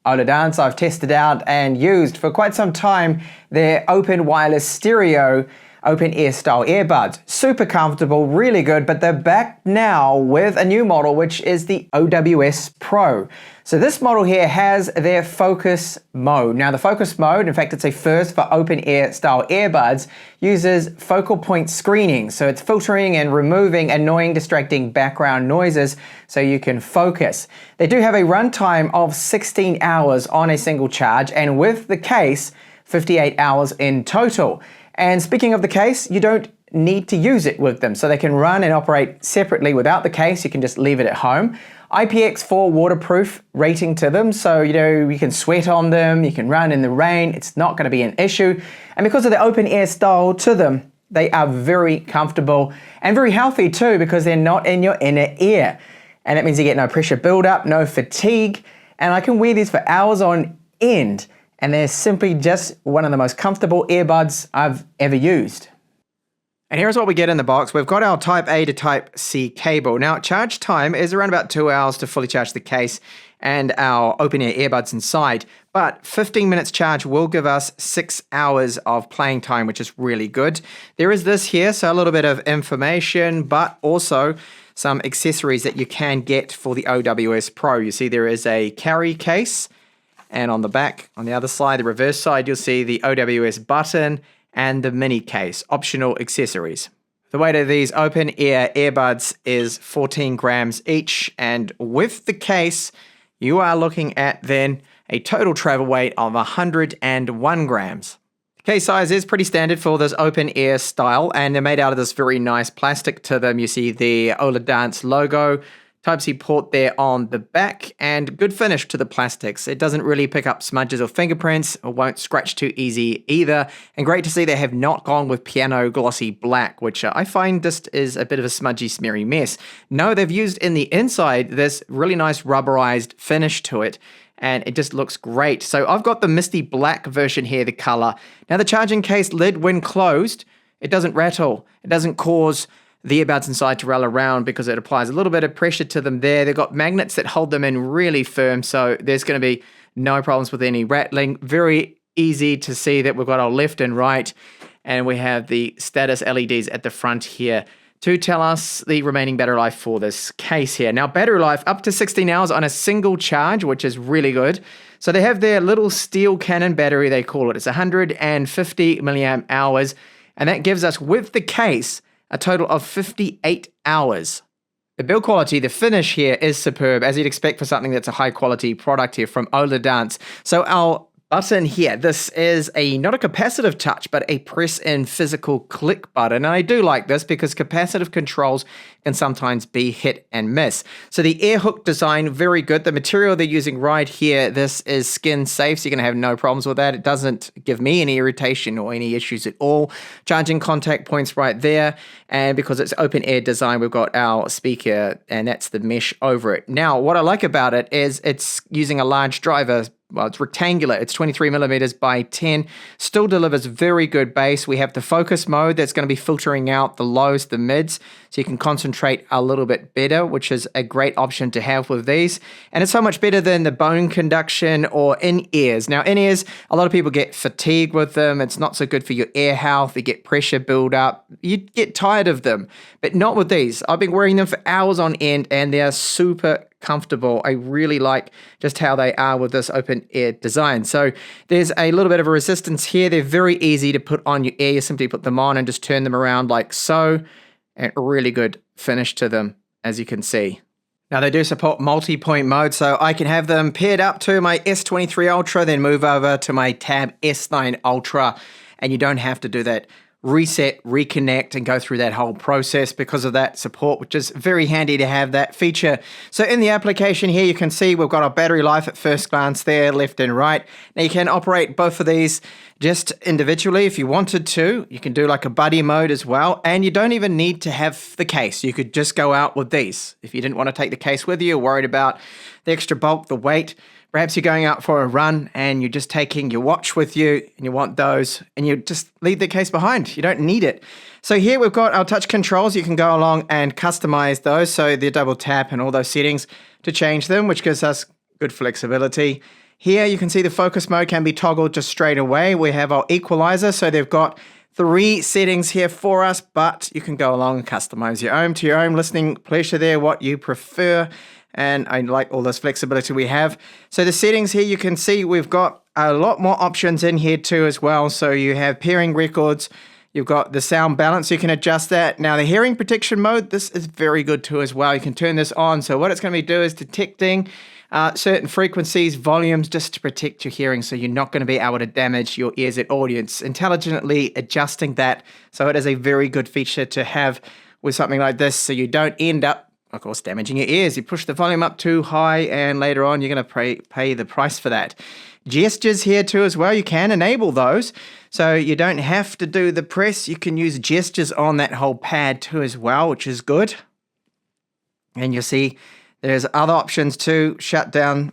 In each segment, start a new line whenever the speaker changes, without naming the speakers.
Oladance I've tested out and used for quite some time. Their open wireless stereo open ear style earbuds. Super comfortable, really good, but they're back now with a new model, which is the OWS Pro. So this model here has their focus mode. Now the focus mode, in fact it's a first for open ear style earbuds, uses focal point screening. So it's filtering and removing annoying distracting background noises so you can focus. They do have a runtime of 16 hours on a single charge, and with the case, 58 hours in total. And speaking of the case, you don't need to use it with them. So they can run and operate separately without the case. You can just leave it at home. IPX4 waterproof rating to them. So, you can sweat on them, you can run in the rain. It's not going to be an issue. And because of the open air style to them, they are very comfortable and very healthy too, because they're not in your inner ear. And that means you get no pressure buildup, no fatigue. And I can wear these for hours on end. And they're simply just one of the most comfortable earbuds I've ever used. And here's what we get in the box. We've got our Type A to Type C cable. Now, charge time is around about 2 hours to fully charge the case and our open-ear earbuds inside. But 15 minutes charge will give us 6 hours of playing time, which is really good. There is this here, so a little bit of information, but also some accessories that you can get for the OWS Pro. You see there is a carry case. And on the back, on the other side, the reverse side, you'll see the OWS button and the mini case, optional accessories. The weight of these open ear earbuds is 14 grams each. And with the case, you are looking at then a total travel weight of 101 grams. The case size is pretty standard for this open ear style, and they're made out of this very nice plastic to them. You see the Oladance logo. Type-C port there on the back, and good finish to the plastics. It doesn't really pick up smudges or fingerprints, or won't scratch too easy either. And great to see they have not gone with piano glossy black, which I find just is a bit of a smudgy, smeary mess. No, they've used in the inside this really nice rubberized finish to it, and it just looks great. So I've got the misty black version here, the color. Now the charging case lid, when closed, it doesn't rattle. It doesn't cause the earbuds inside to roll around because it applies a little bit of pressure to them there. They've got magnets that hold them in really firm, so there's going to be no problems with any rattling. Very easy to see that we've got our left and right, and we have the status LEDs at the front here to tell us the remaining battery life for this case here. Now, battery life up to 16 hours on a single charge, which is really good. So they have their little steel cannon battery, they call it. It's 150 milliamp hours, and that gives us, with the case, a total of 58 hours. The build quality, the finish here is superb, as you'd expect for something that's a high quality product here from Oladance. So our button here, this is not a capacitive touch, but a press in physical click button. And I do like this because capacitive controls can sometimes be hit and miss. So the air hook design, very good. The material they're using right here, this is skin safe, so you're gonna have no problems with that. It doesn't give me any irritation or any issues at all. Charging contact points right there. And because it's open air design, we've got our speaker, and that's the mesh over it. Now, what I like about it is it's using a large driver. Well, it's rectangular. It's 23 millimeters by 10. Still delivers very good bass. We have the focus mode that's going to be filtering out the lows, the mids, so you can concentrate a little bit better, which is a great option to have with these. And it's so much better than the bone conduction or in-ears. Now, in-ears, a lot of people get fatigue with them. It's not so good for your ear health. You get pressure build up. You get tired of them, but not with these. I've been wearing them for hours on end, and they are super comfortable. I really like just how they are with this open ear design. So there's a little bit of a resistance here. They're very easy to put on your ear. You simply put them on and just turn them around like so, and a really good finish to them, as you can see. Now they do support multi-point mode, so I can have them paired up to my S23 Ultra, then move over to my Tab S9 Ultra, and you don't have to do that reset, reconnect, and go through that whole process because of that support, which is very handy to have that feature. So in the application here, you can see we've got our battery life at first glance there, left and right. Now you can operate both of these just individually if you wanted to. You can do like a buddy mode as well, and you don't even need to have the case. You could just go out with these. If you didn't want to take the case with you, or worried about the extra bulk, the weight, perhaps you're going out for a run and you're just taking your watch with you and you want those, and you just leave the case behind. You don't need it. So here we've got our touch controls. You can go along and customize those. So the double tap and all those settings to change them, which gives us good flexibility. Here you can see the focus mode can be toggled just straight away. We have our equalizer, so they've got 3 settings here for us, but you can go along and customize your own to your own listening pleasure there, what you prefer. And I like all this flexibility we have. So the settings here, you can see we've got a lot more options in here too as well. So you have pairing records, you've got the sound balance, you can adjust that. Now the hearing protection mode, this is very good too as well. You can turn this on. So what it's going to do is detecting certain frequencies, volumes, just to protect your hearing, so you're not going to be able to damage your ears at all. It's intelligently adjusting that. So it is a very good feature to have with something like this, so you don't end up, of course, damaging your ears. You push the volume up too high and later on you're going to pay the price for that. Gestures here too as well, you can enable those. So you don't have to do the press. You can use gestures on that whole pad too as well, which is good. And you'll see there's other options too, shut down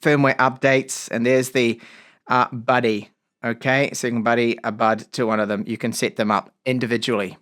firmware updates, and there's the buddy. Okay, so you can buddy a bud to one of them. You can set them up individually.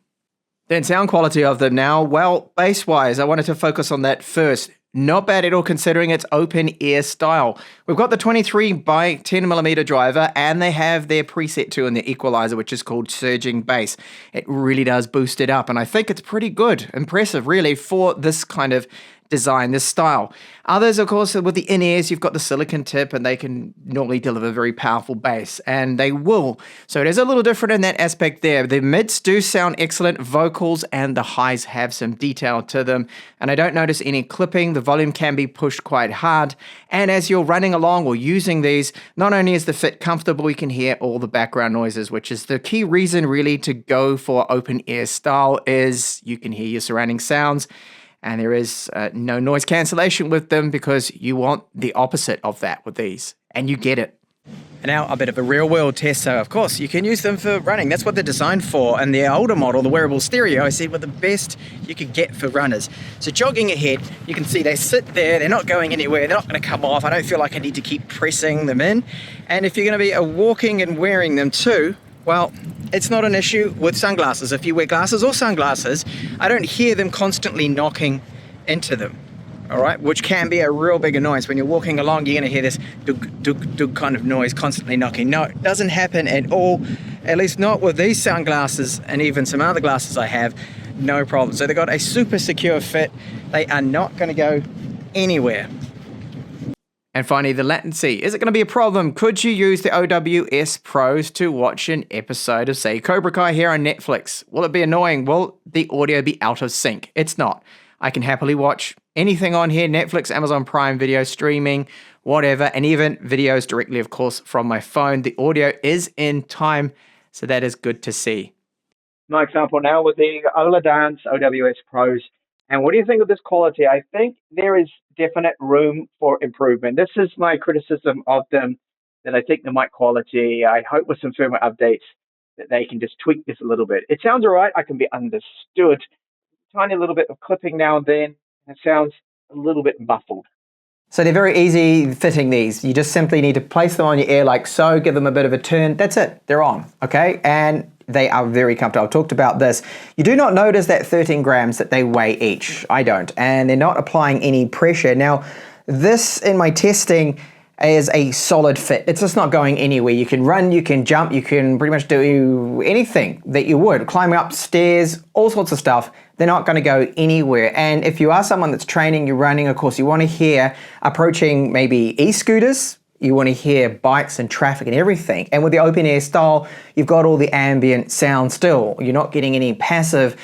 Then sound quality of them now. Well, bass-wise, I wanted to focus on that first. Not bad at all considering it's open ear style. We've got the 23 by 10 millimeter driver, and they have their preset too in the equalizer, which is called surging bass. It really does boost it up, and I think it's pretty good, impressive really for this kind of design, this style. Others, of course, with the in-ears, you've got the silicon tip, and they can normally deliver very powerful bass, and they will. So it is a little different in that aspect there. The mids do sound excellent, vocals, and the highs have some detail to them, and I don't notice any clipping. The volume can be pushed quite hard, and as you're running along or using these, not only is the fit comfortable, you can hear all the background noises, which is the key reason really to go for open ear style, is you can hear your surrounding sounds. And there is no noise cancellation with them, because you want the opposite of that with these, and you get it. And now a bit of a real world test. So of course you can use them for running. That's what they're designed for. And the older model, the wearable stereo, I said were the best you could get for runners. So jogging ahead, you can see they sit there, they're not going anywhere, they're not going to come off. I don't feel like I need to keep pressing them in. And if you're going to be walking and wearing them too, well, it's not an issue with sunglasses. If you wear glasses or sunglasses, I don't hear them constantly knocking into them, all right? Which can be a real big annoyance. When you're walking along, you're gonna hear this dug, dug, dug kind of noise constantly knocking. No, it doesn't happen at all, at least not with these sunglasses and even some other glasses I have, no problem. So they've got a super secure fit. They are not gonna go anywhere. And finally, the latency. Is it going to be a problem? Could you use the OWS Pros to watch an episode of, say, Cobra Kai here on Netflix? Will it be annoying? Will the audio be out of sync? It's not. I can happily watch anything on here, Netflix, Amazon Prime Video, streaming, whatever, and even videos directly, of course, from my phone. The audio is in time, so that is good to see.
My example now with the Oladance OWS Pros. And what do you think of this quality? I think there is definite room for improvement. This is my criticism of them, that I think the mic quality, I hope with some firmware updates that they can just tweak this a little bit. It sounds all right. I can be understood. Tiny little bit of clipping now and then. And it sounds a little bit muffled.
So they're very easy fitting these. You just simply need to place them on your ear like so, give them a bit of a turn. That's it. They're on, okay? And they are very comfortable. I've talked about this. You do not notice that 13 grams that they weigh each. I don't. And they're not applying any pressure. Now, this in my testing is a solid fit. It's just not going anywhere. You can run, you can jump, you can pretty much do anything that you would. Climbing up stairs, all sorts of stuff. They're not going to go anywhere. And if you are someone that's training, you're running, of course, you want to hear approaching maybe e-scooters. You want to hear bikes and traffic and everything. And with the open air style, you've got all the ambient sound still. You're not getting any passive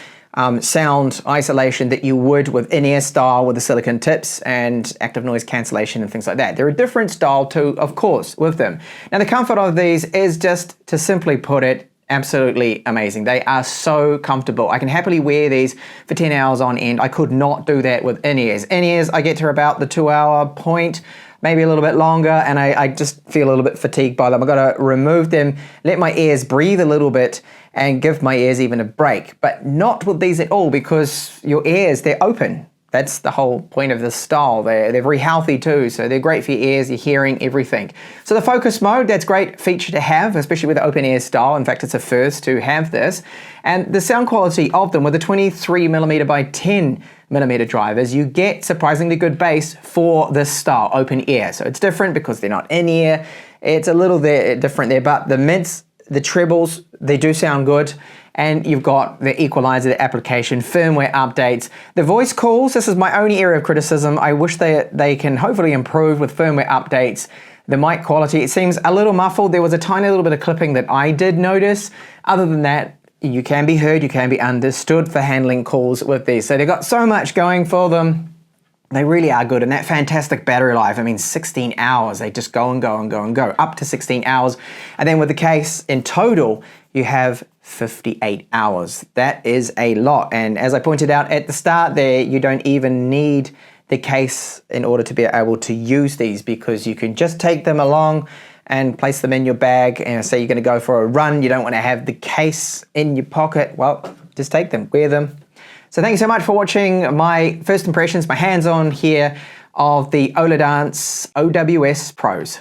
sound isolation that you would with in-ear style with the silicon tips and active noise cancellation and things like that. They're a different style too, of course, with them. Now the comfort of these is, just to simply put it, absolutely amazing. They are so comfortable. I can happily wear these for 10 hours on end. I could not do that with in-ears. In-ears, I get to about the 2-hour point, maybe a little bit longer, and I just feel a little bit fatigued by them. I've got to remove them, let my ears breathe a little bit, and give my ears even a break. But not with these at all, because your ears, they're open. That's the whole point of this style. They're very healthy too, so they're great for your ears, your hearing, everything. So the focus mode, that's a great feature to have, especially with the open ear style. In fact, it's a first to have this. And the sound quality of them with the 23mm by 10 millimeter drivers, you get surprisingly good bass for this style, open ear. So it's different because they're not in ear. It's a little different there, but the mids, the trebles, they do sound good. And you've got the equalizer, the application, firmware updates. The voice calls, this is my only area of criticism. I wish they can hopefully improve with firmware updates. The mic quality, it seems a little muffled. There was a tiny little bit of clipping that I did notice. Other than that, you can be heard, you can be understood for handling calls with these. So they've got so much going for them. They really are good, and that fantastic battery life, I mean 16 hours, they just go and go and go and go, up to 16 hours. And then with the case, in total, you have 58 hours. That is a lot, and as I pointed out at the start there, you don't even need the case in order to be able to use these, because you can just take them along and place them in your bag, and say you're gonna go for a run, you don't wanna have the case in your pocket, well, just take them, wear them. So thank you so much for watching my first impressions, my hands-on here of the Oladance OWS Pros.